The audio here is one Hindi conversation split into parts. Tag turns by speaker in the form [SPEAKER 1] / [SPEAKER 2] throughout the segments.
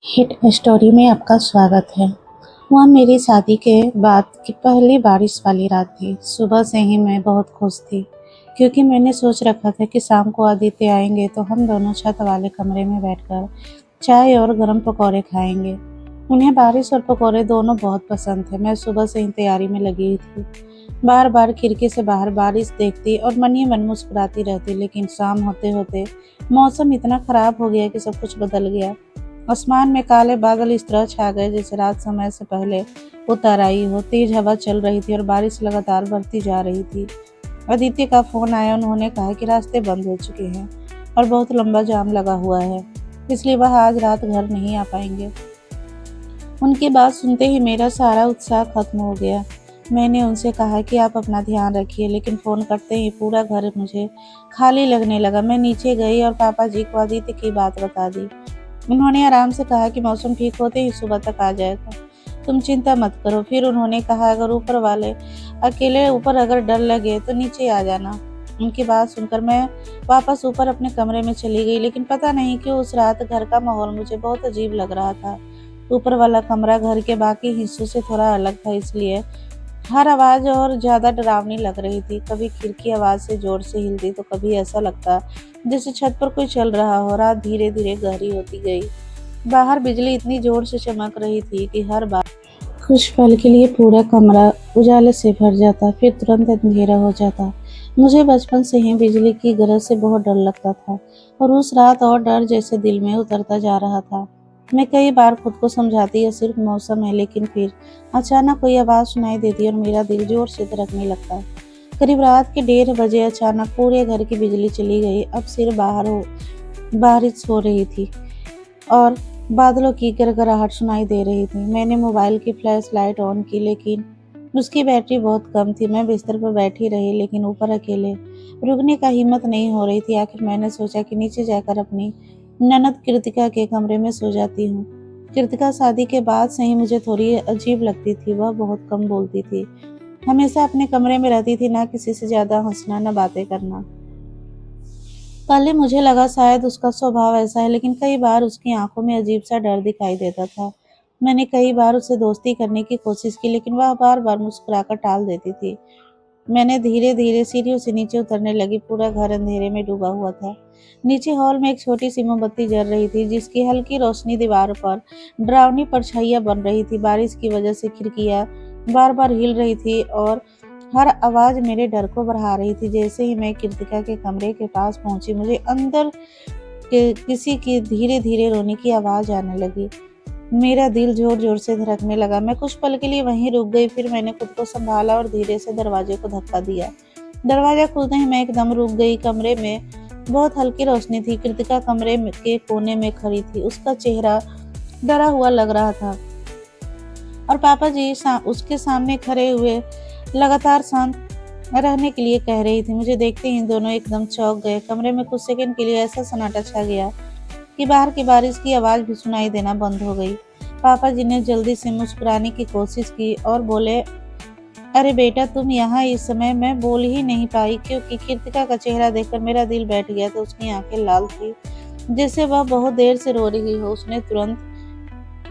[SPEAKER 1] हिट स्टोरी में आपका स्वागत है। वह मेरी शादी के बाद की पहली बारिश वाली रात थी। सुबह से ही मैं बहुत खुश थी क्योंकि मैंने सोच रखा था कि शाम को आदित्य आएंगे तो हम दोनों छत वाले कमरे में बैठकर चाय और गर्म पकौड़े खाएंगे। उन्हें बारिश और पकौड़े दोनों बहुत पसंद थे। मैं सुबह से ही तैयारी में लगी हुई थी, बार बार खिड़की से बाहर बारिश देखती और मन ही मन मुस्कुराती रहती। लेकिन शाम होते होते मौसम इतना खराब हो गया कि सब कुछ बदल गया। आसमान में काले बादल इस तरह छा गए जैसे रात समय से पहले उतर आई हो। तेज हवा चल रही थी और बारिश लगातार बढ़ती जा रही थी। आदित्य का फोन आया। उन्होंने कहा कि रास्ते बंद हो चुके हैं और बहुत लंबा जाम लगा हुआ है, इसलिए वह आज रात घर नहीं आ पाएंगे। उनकी बात सुनते ही मेरा सारा उत्साह खत्म हो गया। मैंने उनसे कहा कि आप अपना ध्यान रखिए, लेकिन फ़ोन करते ही पूरा घर मुझे खाली लगने लगा। मैं नीचे गई और पापा जी को आदित्य की बात बता दी। उन्होंने आराम से कहा कि मौसम ठीक होते ही सुबह तक आ जाएगा, तुम चिंता मत करो। फिर उन्होंने कहा अगर ऊपर वाले अकेले ऊपर अगर डर लगे तो नीचे आ जाना। उनकी बात सुनकर मैं वापस ऊपर अपने कमरे में चली गई, लेकिन पता नहीं क्यों उस रात घर का माहौल मुझे बहुत अजीब लग रहा था। ऊपर वाला कमरा घर के बाकी हिस्सों से थोड़ा अलग था, इसलिए हर आवाज़ और ज़्यादा डरावनी लग रही थी। कभी खिड़की आवाज़ से ज़ोर से हिलती तो कभी ऐसा लगता जैसे छत पर कोई चल रहा हो। रात धीरे धीरे गहरी होती गई। बाहर बिजली इतनी जोर से चमक रही थी कि हर बार कुछ पल के लिए पूरा कमरा उजाले से भर जाता, फिर तुरंत अंधेरा हो जाता। मुझे बचपन से ही बिजली की गरज से बहुत डर लगता था और उस रात और डर जैसे दिल में उतरता जा रहा था। मैं कई बार खुद को समझाती यह सिर्फ मौसम है, लेकिन फिर अचानक कोई आवाज़ सुनाई देती और मेरा दिल जोर से धड़कने लगता। करीब रात के 1:30 बजे अचानक पूरे घर की बिजली चली गई। अब सिर्फ बारिश हो रही थी और बादलों की गड़गड़ाहट सुनाई दे रही थी। मैंने मोबाइल की फ्लैश लाइट ऑन की, लेकिन उसकी बैटरी बहुत कम थी। मैं बिस्तर पर बैठी रही, लेकिन ऊपर अकेले रुकने का हिम्मत नहीं हो रही थी। आखिर मैंने सोचा कि नीचे जाकर अपनी ननद कृतिका के कमरे में सो जाती हूँ। कृतिका शादी के बाद से ही मुझे थोड़ी अजीब लगती थी। वह बहुत कम बोलती थी, हमेशा अपने कमरे में रहती थी, ना किसी से ज्यादा हंसना न बातें करना। पहले मुझे लगा शायद उसका स्वभाव ऐसा है, लेकिन कई बार उसकी आंखों में अजीब सा डर दिखाई देता था। मैंने कई बार उससे दोस्ती करने की कोशिश की, लेकिन वह बार बार मुस्कुराकर टाल देती थी। मैंने धीरे धीरे सीढ़ियों से नीचे उतरने लगी। पूरा घर अंधेरे में डूबा हुआ था। नीचे हॉल में एक छोटी सी मोमबत्ती जल रही थी, जिसकी हल्की रोशनी दीवार पर डरावनी परछाइयां बन रही थी। बारिश की वजह से खिड़कियां बार बार हिल रही थी और हर आवाज मेरे डर को बढ़ा रही थी। जैसे ही मैं कृतिका के कमरे के पास पहुंची, मुझे अंदर के किसी की धीरे धीरे रोने की आवाज आने लगी। मेरा दिल जोर जोर से धड़कने लगा। मैं कुछ पल के लिए वहीं रुक गई, फिर मैंने खुद को संभाला और धीरे से दरवाजे को धक्का दिया। दरवाजा खुलते ही मैं एकदम रुक गई। कमरे में बहुत हल्की रोशनी थी। कृतिका के कोने में खड़ी थी। उसका चेहरा डरा हुआ लग रहा था और पापा जी उसके सामने खड़े हुए लगातार शांत रहने के लिए कह रही थी। मुझे देखते ही दोनों एकदम चौंक गए। कमरे में कुछ सेकंड के लिए ऐसा सन्नाटा छा गया कि बाहर की बारिश की आवाज भी सुनाई देना बंद हो गई। पापा जी ने जल्दी से मुस्कुराने की कोशिश की और बोले, अरे बेटा, तुम यहाँ इस समय? मैं बोल ही नहीं पाई क्योंकि कृतिका का चेहरा देखकर मेरा दिल बैठ गया। तो उसकी आंखें लाल थी, जैसे वह बहुत देर से रो रही हो। उसने तुरंत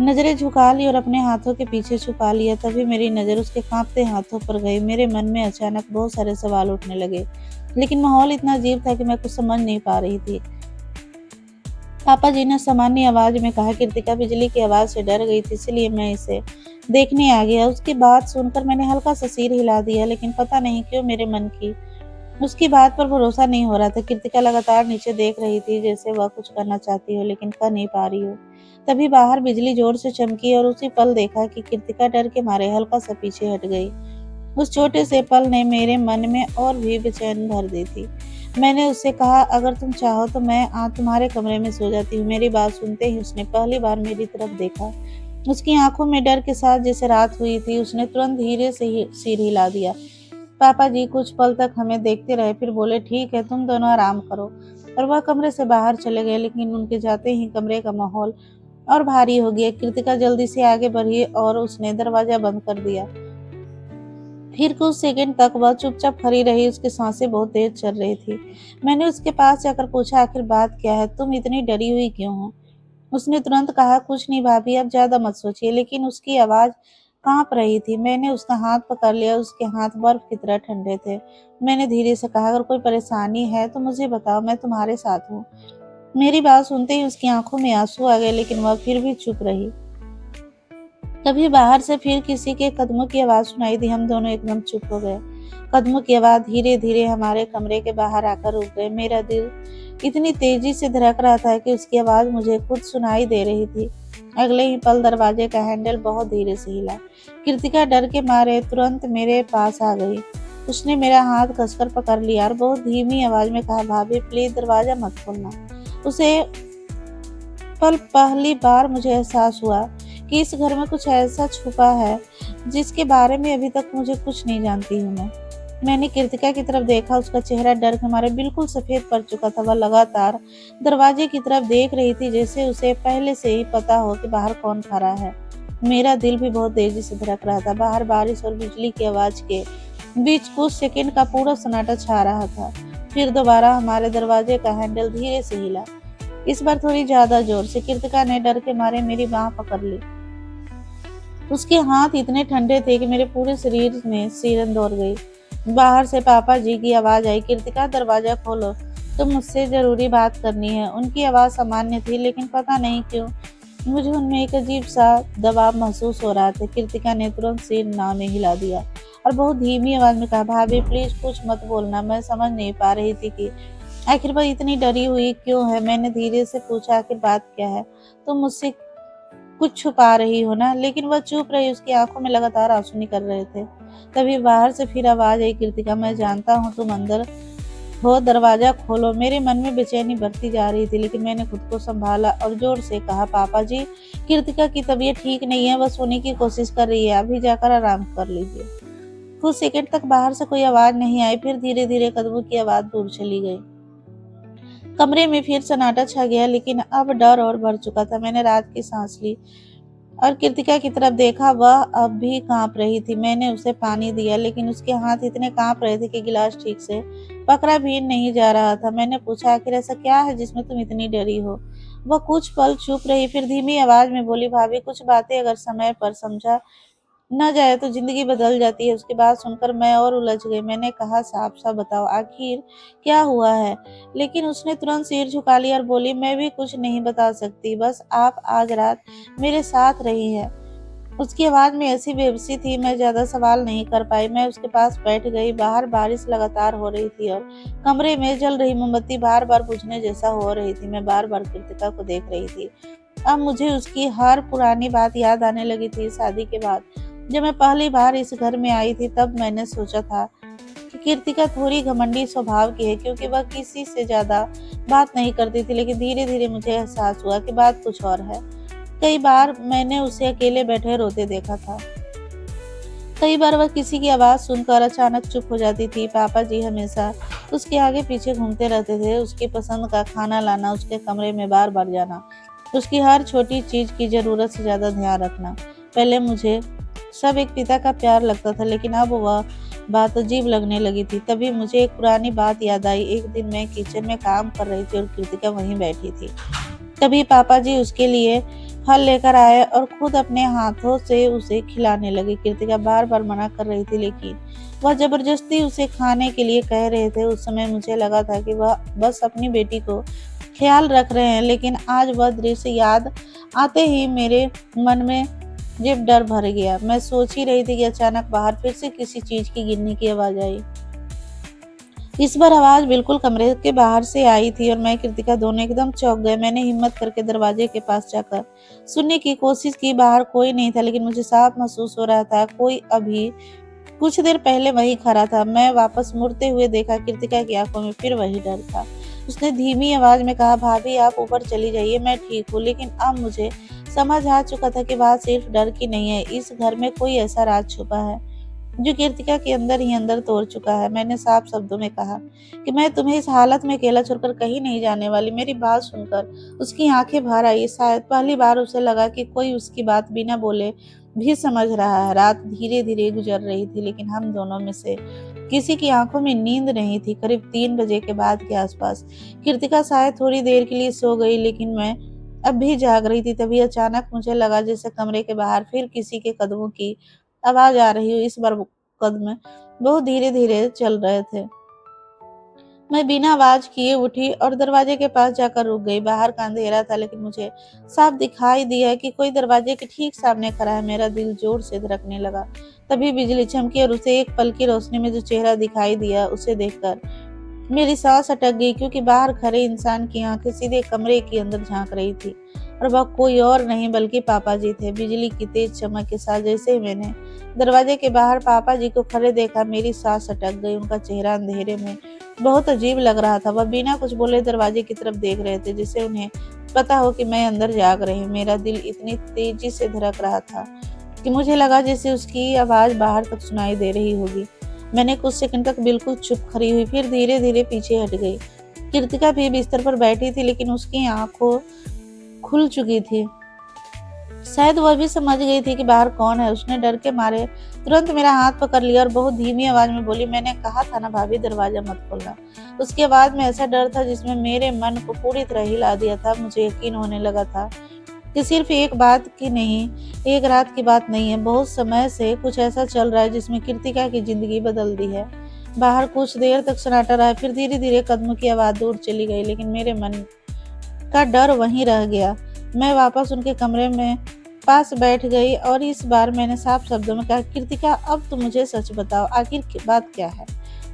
[SPEAKER 1] नजरें झुका ली और अपने हाथों के पीछे छुपा लिया। तभी मेरी नजर उसके कांपते हाथों पर गई। मेरे मन में अचानक बहुत सारे सवाल उठने लगे, लेकिन माहौल इतना अजीब था कि मैं कुछ समझ नहीं पा रही थी। पापा जी ने सामान्य आवाज में कहा, कृतिका बिजली की आवाज से डर गई थी, इसलिए मैं इसे देखने आ गया। उसकी बात सुनकर मैंने हल्का सा सिर हिला दिया, लेकिन पता नहीं क्यों मेरे मन की उसकी बात पर भरोसा नहीं हो रहा था। कृतिका लगातार नीचे देख रही थी, जैसे वह कुछ करना चाहती हो लेकिन कर नहीं पा रही हो। तभी बाहर बिजली जोर से चमकी और उसी पल देखा कि कृतिका डर के मारे हल्का सा पीछे हट गई। उस छोटे से पल ने मेरे मन में और भी बेचैन भर दी थी। मैंने उससे कहा, अगर तुम चाहो तो मैं आज तुम्हारे कमरे में सो जाती हूँ। मेरी बात सुनते ही उसने पहली बार मेरी तरफ देखा। उसकी आंखों में डर के साथ जैसे रात हुई थी। उसने तुरंत धीरे से सिर हिला दिया। पापा जी कुछ पल तक हमें देखते रहे, फिर बोले, ठीक है, तुम दोनों आराम करो, और वह कमरे से बाहर चले गए। लेकिन उनके जाते ही कमरे का माहौल और भारी हो गया। कृतिका जल्दी से आगे बढ़ी और उसने दरवाजा बंद कर दिया। फिर कुछ सेकंड तक वह चुपचाप खड़ी रही। उसकी सांसें बहुत तेज चल रही थी। मैंने उसके पास जाकर पूछा, आखिर बात क्या है? तुम इतनी डरी हुई क्यों हो? उसने तुरंत कहा, कुछ नहीं भाभी, अब ज्यादा मत सोचिए, लेकिन उसकी आवाज कांप रही थी। मैंने उसका हाथ पकड़ लिया, उसके हाथ बर्फ की तरह ठंडे थे। मैंने धीरे से कहा, अगर कोई परेशानी है तो मुझे बताओ, मैं तुम्हारे साथ हूँ। मेरी बात सुनते ही उसकी आंखों में आंसू आ गए, लेकिन वह फिर भी चुप रही। तभी बाहर से फिर किसी के कदमों की आवाज सुनाई दी। हम दोनों एकदम चुप हो गए। कदमों की आवाज धीरे धीरे हमारे कमरे के बाहर आकर रुक गए। मेरा दिल इतनी तेजी से धड़क रहा था कि उसकी आवाज मुझे खुद सुनाई दे रही थी। अगले ही पल दरवाजे का हैंडल बहुत धीरे से हिला। कृतिका डर के मारे तुरंत मेरे पास आ गई। उसने मेरा हाथ कसकर पकड़ लिया और बहुत धीमी आवाज में कहा, भाभी प्लीज दरवाजा मत खोलना। उसे पल पहली बार मुझे एहसास हुआ कि इस घर में कुछ ऐसा छुपा है जिसके बारे में अभी तक मुझे कुछ नहीं जानती हूँ मैं। मैंने कृतिका की तरफ देखा। उसका चेहरा डर के मारे बिल्कुल सफेद पड़ चुका था। वह लगातार दरवाजे की तरफ देख रही थी, जैसे उसे पहले से ही पता हो कि बाहर कौन खड़ा है। मेरा दिल भी बहुत तेजी से धड़क रहा था। बाहर बारिश और बिजली की आवाज के बीच कुछ सेकंड का पूरा सन्नाटा छा रहा था। फिर दोबारा हमारे दरवाजे का हैंडल धीरे से हिला, इस बार थोड़ी ज्यादा जोर से। कृतिका ने डर के मारे मेरी बांह पकड़ ली। उसके हाथ इतने ठंडे थे कि मेरे पूरे शरीर में सिरन दौड़ गई। बाहर से पापा जी की आवाज आई, कृतिका दरवाजा खोलो, तो मुझसे जरूरी बात करनी है। उनकी आवाज सामान्य थी, लेकिन पता नहीं क्यों मुझे उनमें एक अजीब सा दबाव महसूस हो रहा था। कृतिका ने तुरंत सिर ना में हिला दिया और बहुत धीमी आवाज में कहा, भाभी प्लीज कुछ मत बोलना। मैं समझ नहीं पा रही थी कि आखिर वह इतनी डरी हुई क्यों है। मैंने धीरे से पूछा, आखिर बात क्या है? तुम मुझसे कुछ छुपा रही हो ना? लेकिन वह चुप रही। उसकी आंखों में लगातार आंसू निकल रहे थे। तभी बाहर से फिर आवाज आई, कृतिका मैं जानता हूँ तुम अंदर हो, दरवाजा खोलो। मेरे मन में बेचैनी बढ़ती जा रही थी, लेकिन मैंने खुद को संभाला और जोर से कहा, पापा जी कृतिका की तबीयत ठीक नहीं है, वह सोने की कोशिश कर रही है, अभी जाकर आराम कर लीजिए। कुछ सेकंड तक बाहर से कोई आवाज नहीं आई। फिर धीरे धीरे कदमों की आवाज दूर चली गई। कमरे में फिर सन्नाटा छा गया, लेकिन अब डर और बढ़ चुका था। मैंने रात की सांस ली और कृतिका की तरफ देखा। वह अब भी कांप रही थी। मैंने उसे पानी दिया, लेकिन उसके हाथ इतने कांप रहे थे कि गिलास ठीक से पकड़ा भी नहीं जा रहा था। मैंने पूछा, आखिर ऐसा क्या है जिसमें तुम इतनी डरी हो? वह कुछ पल चुप रही, फिर धीमी आवाज में बोली, भाभी कुछ बातें अगर समय पर समझा न जाए तो जिंदगी बदल जाती है। उसकी बात सुनकर मैं और उलझ गई। मैंने कहा, साफ साफ बताओ आखिर क्या हुआ है? लेकिन उसने तुरंत सिर झुका लिया और बोली, मैं भी कुछ नहीं बता सकती, बस आप आज रात मेरे साथ रही है। उसकी आवाज में ऐसी बेबसी थी, मैं ज्यादा सवाल नहीं कर पाई। मैं उसके पास बैठ गई। बाहर बारिश लगातार हो रही थी और कमरे में जल रही मोमबत्ती बार बार बुझने जैसा हो रही थी। मैं बार बार कृतिका को देख रही थी। अब मुझे उसकी हर पुरानी बात याद आने लगी थी। शादी के बाद जब मैं पहली बार इस घर में आई थी, तब मैंने सोचा था कि कृतिका थोड़ी घमंडी स्वभाव की है, क्योंकि वह किसी से ज्यादा बात नहीं करती थी। लेकिन धीरे धीरे मुझे एहसास हुआ कि बात कुछ और है। कई बार मैंने उसे अकेले बैठे रोते देखा था। कई बार वह किसी की आवाज सुनकर अचानक चुप हो जाती थी। पापा जी हमेशा उसके आगे पीछे घूमते रहते थे। उसकी पसंद का खाना लाना, उसके कमरे में बार बार जाना, उसकी हर छोटी चीज की जरूरत से ज्यादा ध्यान रखना। पहले मुझे सब एक पिता का प्यार लगता था, लेकिन अब वह बात अजीब लगने लगी थी। तभी मुझे एक पुरानी बात याद आई। एक दिन मैं किचन में काम कर रही थी और कृतिका वहीं बैठी थी। तभी पापा जी उसके लिए फल लेकर आए और खुद अपने हाथों से उसे खिलाने लगे। कृतिका बार बार मना कर रही थी, लेकिन वह जबरदस्ती उसे खाने के लिए कह रहे थे। उस समय मुझे लगा था कि वह बस अपनी बेटी को ख्याल रख रहे हैं, लेकिन आज वह दृश्य याद आते ही मेरे मन में जब डर भर गया। मैं सोच ही रही थी कि अचानक बाहर फिर से किसी चीज की गिरने की आवाज आई। इस बार आवाज बिल्कुल कमरे के बाहर से आई थी और मैं कृतिका दोनों एकदम चौंक गए। मैंने हिम्मत करके दरवाजे के पास जाकर सुनने की कोशिश की। बाहर कोई नहीं था, लेकिन मुझे साफ महसूस हो रहा था कोई अभी कुछ देर पहले वहीं खड़ा था। मैं वापस मुड़ते हुए देखा, कृतिका की आंखों में फिर वही डर था। उसने धीमी आवाज में कहा, भाभी आप ऊपर चली जाइए, मैं ठीक हूँ। लेकिन अब मुझे समझ आ चुका था कि बात सिर्फ डर की नहीं है। इस घर में कोई ऐसा राज छुपा है जो कृतिका के अंदर ही अंदर तोड़ चुका है। मैंने साफ शब्दों में कहा कि मैं तुम्हें इस हालत में अकेला छोड़कर कहीं नहीं जाने वाली। मेरी बात सुनकर उसकी आंखें भर आई। शायद पहली बार उसे लगा कि कोई उसकी बात बिना बोले भी समझ रहा है। रात धीरे धीरे गुजर रही थी, लेकिन हम दोनों में से किसी की आंखों में नींद नहीं थी। करीब 3 बजे के बाद के आसपास कृतिका शायद थोड़ी देर के लिए सो गई, लेकिन मैं अब भी जाग रही थी, तभी अचानक मुझे लगा जैसे कमरे के बाहर फिर किसी के कदमों की आवाज आ रही हो। इस बार वो कदम बहुत धीरे धीरे चल रहे थे। मैं बिना आवाज किए उठी और दरवाजे के पास जाकर रुक गई। बाहर का अंधेरा था, लेकिन मुझे साफ दिखाई दिया कि कोई दरवाजे के ठीक सामने खड़ा है। मेरा दिल जोर से धड़कने लगा। तभी बिजली चमकी और उसे एक पल की रोशनी में जो चेहरा दिखाई दिया, उसे देखकर मेरी सांस अटक गई, क्योंकि बाहर खड़े इंसान की आंखें सीधे कमरे के अंदर झांक रही थी और वह कोई और नहीं बल्कि पापा जी थे। बिजली की तेज चमक के साथ जैसे ही मैंने दरवाजे के बाहर पापा जी को खड़े देखा, मेरी सांस अटक गई। उनका चेहरा अंधेरे में बहुत अजीब लग रहा था। वह बिना कुछ बोले दरवाजे की तरफ देख रहे थे, जिससे उन्हें पता हो कि मैं अंदर जाग रही हूँ। मेरा दिल इतनी तेजी से धड़क रहा था कि मुझे लगा जैसे उसकी आवाज बाहर तक सुनाई दे रही होगी। मैंने कुछ सेकंड तक बिल्कुल चुप खड़ी हुई, फिर धीरे धीरे पीछे हट गई। कृतिका भी बिस्तर पर बैठी थी, लेकिन उसकी आंखों खुल चुकी थी। शायद वह भी समझ गई थी कि बाहर कौन है। उसने डर के मारे तुरंत मेरा हाथ पकड़ लिया और बहुत धीमी आवाज में बोली, मैंने कहा था ना भाभी, दरवाजा मत खोलना। उसकी आवाज में ऐसा डर था जिसमें मेरे मन को पूरी तरह हिला दिया था। मुझे यकीन होने लगा था कि सिर्फ एक बात की नहीं, एक रात की बात नहीं है, बहुत समय से कुछ ऐसा चल रहा है जिसमें कृतिका की जिंदगी बदल दी है। बाहर कुछ देर तक सन्नाटा रहा, फिर धीरे धीरे कदमों की आवाज दूर चली गई, लेकिन मेरे मन का डर वहीं रह गया। मैं वापस उनके कमरे में पास बैठ गई और इस बार मैंने साफ शब्दों में कहा, कृतिका अब तुम मुझे सच बताओ, आखिर बात क्या है?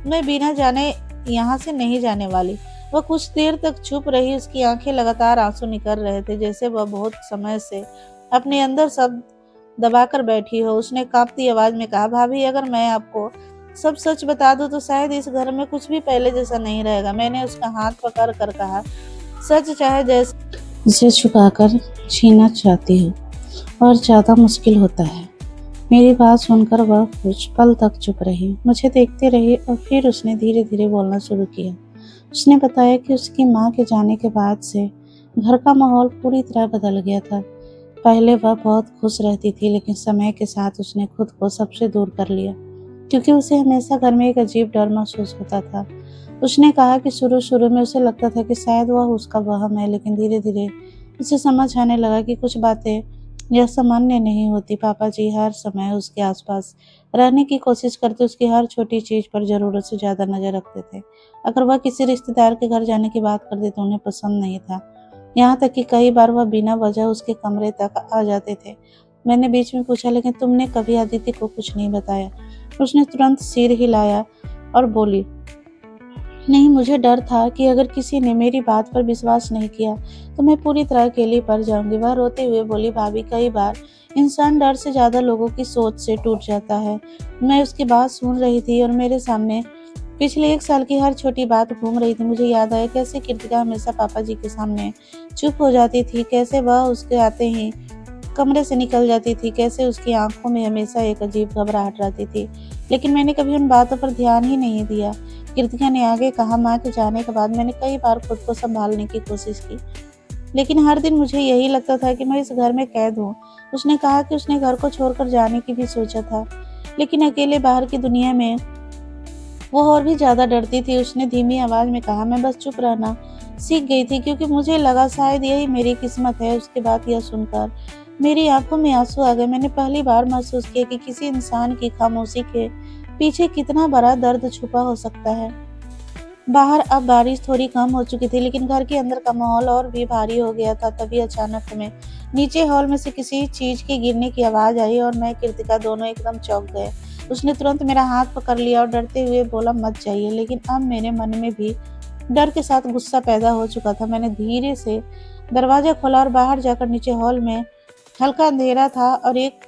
[SPEAKER 1] मैं बिना जाने यहाँ से नहीं जाने वाली। वह कुछ देर तक चुप रही। उसकी आंखें लगातार आंसू निकल रहे थे, जैसे वह बहुत समय से अपने अंदर सब दबाकर बैठी हो। उसने कांपती आवाज में कहा, भाभी अगर मैं आपको सब सच बता दूं तो शायद इस घर में कुछ भी पहले जैसा नहीं रहेगा। मैंने उसका हाथ पकड़ कर कहा, सच चाहे जैसे जिसे छुपाकर छीनना चाहती हो और ज्यादा मुश्किल होता है। मेरी बात सुनकर वह कुछ पल तक चुप रही, मुझे देखते रही और फिर उसने धीरे धीरे बोलना शुरू किया। उसने बताया कि उसकी माँ के जाने के बाद से घर का माहौल पूरी तरह बदल गया था। पहले वह बहुत खुश रहती थी, लेकिन समय के साथ उसने खुद को सबसे दूर कर लिया, क्योंकि उसे हमेशा घर में एक अजीब डर महसूस होता था। उसने कहा कि शुरू शुरू में उसे लगता था कि शायद वह उसका वहम है, लेकिन धीरे धीरे उसे समझ आने लगा कि कुछ बातें यह सामान्य नहीं होती। पापा जी हर समय उसके आसपास रहने की कोशिश करते, उसकी हर छोटी चीज पर जरूरत से ज्यादा नजर रखते थे। अगर वह किसी रिश्तेदार के घर जाने की बात करते तो उन्हें पसंद नहीं था, यहाँ तक कि कई बार वह बिना वजह उसके कमरे तक आ जाते थे। मैंने बीच में पूछा, लेकिन तुमने कभी अदिति को कुछ नहीं बताया? उसने तुरंत सिर हिलाया और बोली, नहीं, मुझे डर था कि अगर किसी ने मेरी बात पर विश्वास नहीं किया तो मैं पूरी तरह अकेली पड़ जाऊंगी। वह रोते हुए बोली, भाभी कई बार इंसान डर से ज्यादा लोगों की सोच से टूट जाता है। मैं उसकी बात सुन रही थी और मेरे सामने पिछले 1 साल की हर छोटी बात घूम रही थी। मुझे याद आया कैसे कृतिका हमेशा पापा जी के सामने चुप हो जाती थी, कैसे वह उसके आते ही कमरे से निकल जाती थी, कैसे उसकी आंखों में हमेशा एक अजीब घबराहट रहती थी, लेकिन मैंने कभी उन बातों पर ध्यान ही नहीं दिया। कृतिका ने आगे कहा, माँ के जाने के बाद मैंने कई बार खुद को संभालने की कोशिश की, लेकिन हर दिन मुझे यही लगता था कि मैं इस घर में कैद हूँ। उसने कहा कि उसने घर को छोड़कर जाने की भी सोचा था, लेकिन अकेले बाहर की दुनिया में वो और भी ज्यादा डरती थी। उसने धीमी आवाज में कहा, मैं बस चुप रहना सीख गई थी, क्योंकि मुझे लगा शायद यही मेरी किस्मत है। उसके बाद यह सुनकर मेरी आंखों में आंसू आ गए। मैंने पहली बार महसूस किया कि किसी इंसान की खामोशी के पीछे कितना बड़ा दर्द छुपा हो सकता है। बाहर अब बारिश थोड़ी कम हो चुकी थी, लेकिन घर के अंदर का माहौल और भी भारी हो गया था। तभी अचानक हमें नीचे हॉल में से किसी चीज के गिरने की आवाज आई और मैं कृतिका दोनों एकदम चौंक गए। उसने तुरंत मेरा हाथ पकड़ लिया और डरते हुए बोला, मत जाइए। लेकिन अब मेरे मन में भी डर के साथ गुस्सा पैदा हो चुका था। मैंने धीरे से दरवाजा खोला और बाहर जाकर नीचे हॉल में हल्का अंधेरा था और एक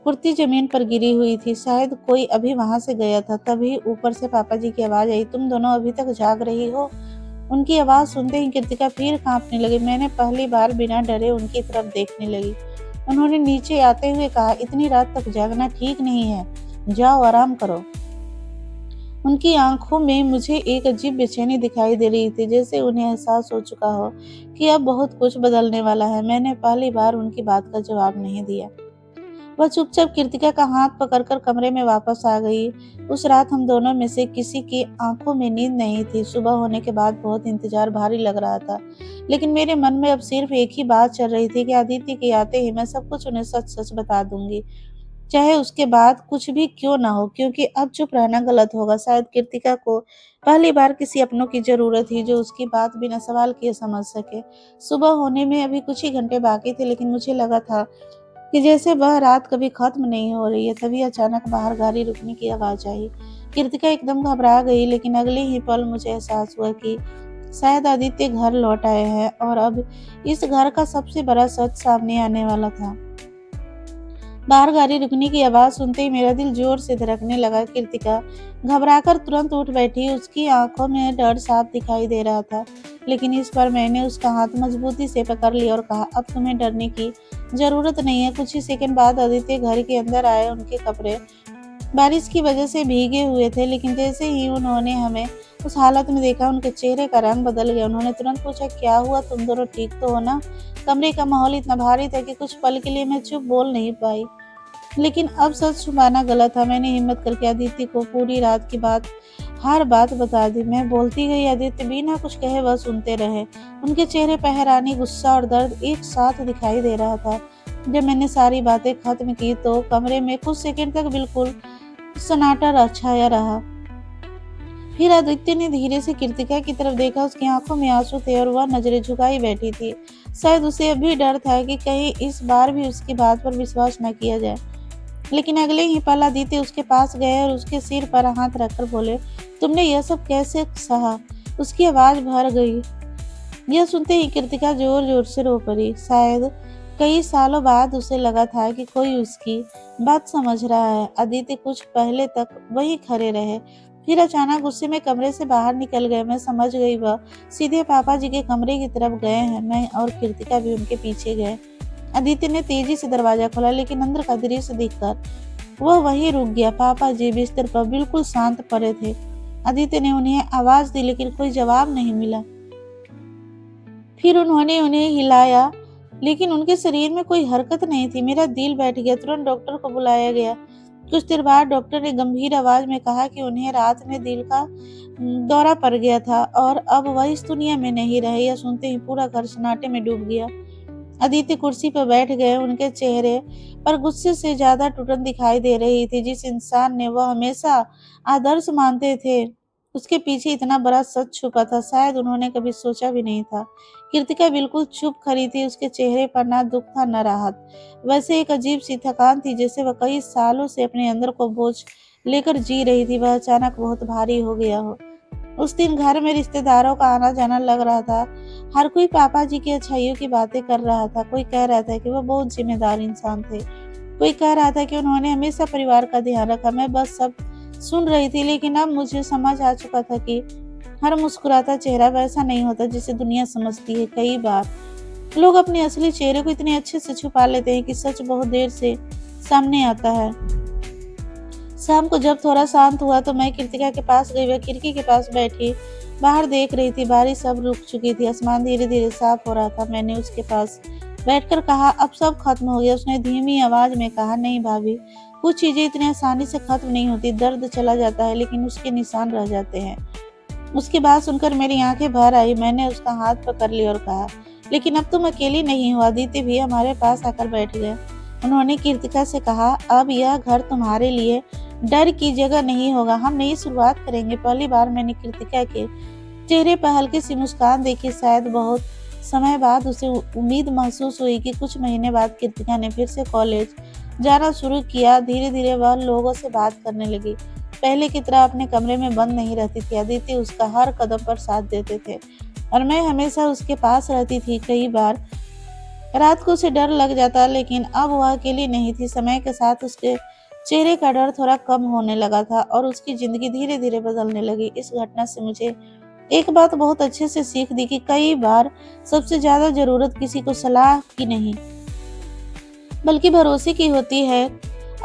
[SPEAKER 1] कुर्ती जमीन पर गिरी हुई थी, शायद कोई अभी वहां से गया था। तभी ऊपर से पापा जी की आवाज आई, तुम दोनों अभी तक जाग रही हो? उनकी आवाज सुनते ही कृतिका फिर कांपने लगी। मैंने पहली बार बिना डरे उनकी तरफ देखने लगी। उन्होंने नीचे आते हुए कहा, इतनी रात तक जागना ठीक नहीं है, जाओ आराम करो। उनकी आंखों में मुझे एक अजीब बेचैनी दिखाई दे रही थी, जैसे उन्हें एहसास हो चुका हो कि अब बहुत कुछ बदलने वाला है। मैंने पहली बार उनकी बात का जवाब नहीं दिया। वह चुपचाप कृतिका का हाथ पकड़कर कमरे में वापस आ गई। उस रात हम दोनों में से किसी की आंखों में नींद नहीं थी। सुबह होने के बाद बहुत इंतजार भारी लग रहा था, लेकिन मेरे मन में अब सिर्फ एक ही बात चल रही थी कि आदित्य के आते ही मैं सब कुछ उन्हें सच सच बता दूंगी, चाहे उसके बाद कुछ भी क्यों ना हो, क्योंकि अब चुप रहना गलत होगा। शायद कृतिका को पहली बार किसी अपनों की जरूरत थी जो उसकी बात बिना सवाल किए समझ सके। सुबह होने में अभी कुछ ही घंटे बाकी थे, लेकिन मुझे लगा था कि जैसे वह रात कभी खत्म नहीं हो रही है। तभी अचानक बाहर गाड़ी रुकने की आवाज आई। कृतिका एकदम घबरा गई, लेकिन अगले ही पल मुझे एहसास हुआ कि शायद आदित्य घर लौट आए हैं और अब इस घर का सबसे बड़ा सच सामने आने वाला था। बाहर गाड़ी रुकने की आवाज सुनते ही मेरा दिल जोर से धड़कने लगा। कृतिका घबराकर तुरंत उठ बैठी। उसकी आंखों में डर साफ दिखाई दे रहा था, लेकिन इस बार मैंने उसका हाथ मजबूती से पकड़ लिया और कहा, अब तुम्हें डरने की जरूरत नहीं है। कुछ ही सेकंड बाद आदित्य घर के अंदर आए। उनके कपड़े बारिश की वजह से भीगे हुए थे, लेकिन जैसे ही उन्होंने हमें उस हालत में देखा, उनके चेहरे का रंग बदल गया। उन्होंने तुरंत पूछा, क्या हुआ, तुम दोनों ठीक तो हो ना? कमरे का माहौल इतना भारी था कि कुछ पल के लिए मैं चुप बोल नहीं पाई, लेकिन अब सच छुपाना गलत था। मैंने हिम्मत करके आदित्य को पूरी रात की बात हर बात बता दी। मैं बोलती गई, आदित्य बिना कुछ कहे वह सुनते रहे। उनके चेहरे पर हैरानी, गुस्सा और दर्द एक साथ दिखाई दे रहा था। जब मैंने सारी बातें खत्म की तो कमरे में कुछ सेकंड तक बिल्कुल सन्नाटा छाया रहा। फिर आदित्य ने धीरे से कृतिका की तरफ देखा। उसकी आंखों में आंसू थे और वह नजरें झुकाई बैठी थी। शायद उसे अभी डर था कि कहीं इस बार भी उसकी बात पर विश्वास न किया जाए। लेकिन अगले ही पल आदित्य उसके पास गए और उसके सिर पर हाथ रखकर बोले, तुमने यह सब कैसे सहा? उसकी आवाज भर गई। यह सुनते ही कृतिका जोर जोर से रो पड़ी। शायद कई सालों बाद उसे लगा था कि कोई उसकी बात समझ रहा है। आदित्य कुछ पहले तक वहीं खड़े रहे, फिर अचानक गुस्से में कमरे से बाहर निकल गए। मैं समझ गई वह सीधे पापा जी के कमरे की तरफ गए हैं। मैं और कृतिका भी उनके पीछे गए। आदित्य ने तेजी से दरवाजा खोला, लेकिन अंदर का दृश्य देखकर वह वहीं रुक गया। पापा जी बिस्तर पर बिल्कुल शांत पड़े थे। आदित्य ने उन्हें आवाज दी, लेकिन कोई जवाब नहीं मिला। फिर उन्होंने उन्हें हिलाया, लेकिन उनके शरीर में कोई हरकत नहीं थी। मेरा दिल बैठ गया। तुरंत डॉक्टर को बुलाया गया। कुछ देर बाद डॉक्टर ने गंभीर आवाज में कहा कि उन्हें रात में दिल का दौरा पड़ गया था और अब वह इस दुनिया में नहीं रहे। यह सुनते ही पूरा घर सन्नाटे में डूब गया। आदित्य कुर्सी पर बैठ गए। उनके चेहरे पर गुस्से से ज्यादा टूटन दिखाई दे रही थी। जिस इंसान ने वह हमेशा आदर्श मानते थे, उसके पीछे इतना बड़ा सच छुपा था, शायद उन्होंने कभी सोचा भी नहीं था। कृतिका बिल्कुल चुप खड़ी थी। उसके चेहरे पर ना दुख था न राहत, वैसे एक अजीब सी थकान थी, जैसे वह कई सालों से अपने अंदर को बोझ लेकर जी रही थी। वह अचानक बहुत भारी हो गया हो। उस दिन घर में रिश्तेदारों का आना जाना लग रहा था। हर कोई पापा जी की अच्छाइयों की बातें कर रहा था। कोई कह रहा था कि वह बहुत जिम्मेदार इंसान थे, कोई कह रहा था कि उन्होंने हमेशा परिवार का ध्यान रखा। मैं बस सब सुन रही थी, लेकिन अब मुझे समझ आ चुका था कि हर मुस्कुराता चेहरा वैसा नहीं होता जिसे दुनिया समझती है। कई बार लोग अपने असली चेहरे को इतने अच्छे से छुपा लेते हैं कि सच बहुत देर से सामने आता है। शाम को जब थोड़ा शांत हुआ तो मैं कृतिका के पास गई। वह खिड़की के पास बैठी बाहर देख रही थी। बारिश अब रुक चुकी थी। आसमान धीरे धीरे साफ हो रहा था। मैंने उसके पास बैठकर कहा, अब सब खत्म हो गया? उसने धीमी आवाज में कहा, नहीं भाभी, कुछ चीजें इतनी आसानी से खत्म नहीं होती। दर्द चला जाता है, लेकिन उसके निशान रह जाते हैं। उसकी बात सुनकर मेरी आंखें भर आई। मैंने उसका हाथ पकड़ लिया और कहा, लेकिन अब तुम अकेली नहीं हो। आदित्य भी हमारे पास आकर बैठ गए। उन्होंने कृतिका से कहा, अब यह घर तुम्हारे लिए डर की जगह नहीं होगा। हम नई शुरुआत करेंगे। पहली बार मैंने कृतिका के चेहरे पर हल्की सी मुस्कान देखी। शायद बहुत समय बाद उसे उम्मीद महसूस हुई कि कुछ महीने बाद कृतिका ने फिर से कॉलेज जाना शुरू किया। धीरे धीरे वह लोगों से बात करने लगी। पहले की तरह अपने कमरे में बंद नहीं रहती थी। आदित्य उसका हर कदम पर साथ देते थे और मैं हमेशा उसके पास रहती थी। कई बार रात को उसे डर लग जाता, लेकिन अब वह अकेली नहीं थी। समय के साथ उसके चेहरे का डर थोड़ा कम होने लगा था और उसकी जिंदगी धीरे धीरे बदलने लगी। इस घटना से मुझे एक बात बहुत अच्छे से सीख दी कि कई बार सबसे ज्यादा जरूरत किसी को सलाह की नहीं, बल्कि भरोसे की होती है।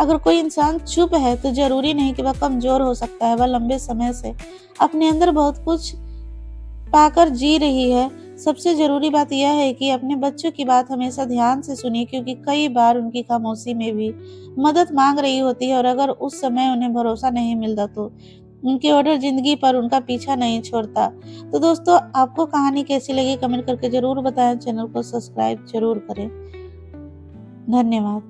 [SPEAKER 1] अगर कोई इंसान चुप है तो जरूरी नहीं कि वह कमजोर हो सकता है। वह लंबे समय से अपने अंदर बहुत कुछ पाकर जी रही है। सबसे ज़रूरी बात यह है कि अपने बच्चों की बात हमेशा ध्यान से सुनिए, क्योंकि कई बार उनकी खामोशी में भी मदद माँग रही होती है और अगर उस समय उन्हें भरोसा नहीं मिलता तो उनके ऑर्डर ज़िंदगी पर उनका पीछा नहीं छोड़ता। तो दोस्तों, आपको कहानी कैसी लगी कमेंट करके ज़रूर बताएँ। चैनल को सब्सक्राइब ज़रूर करें। धन्यवाद।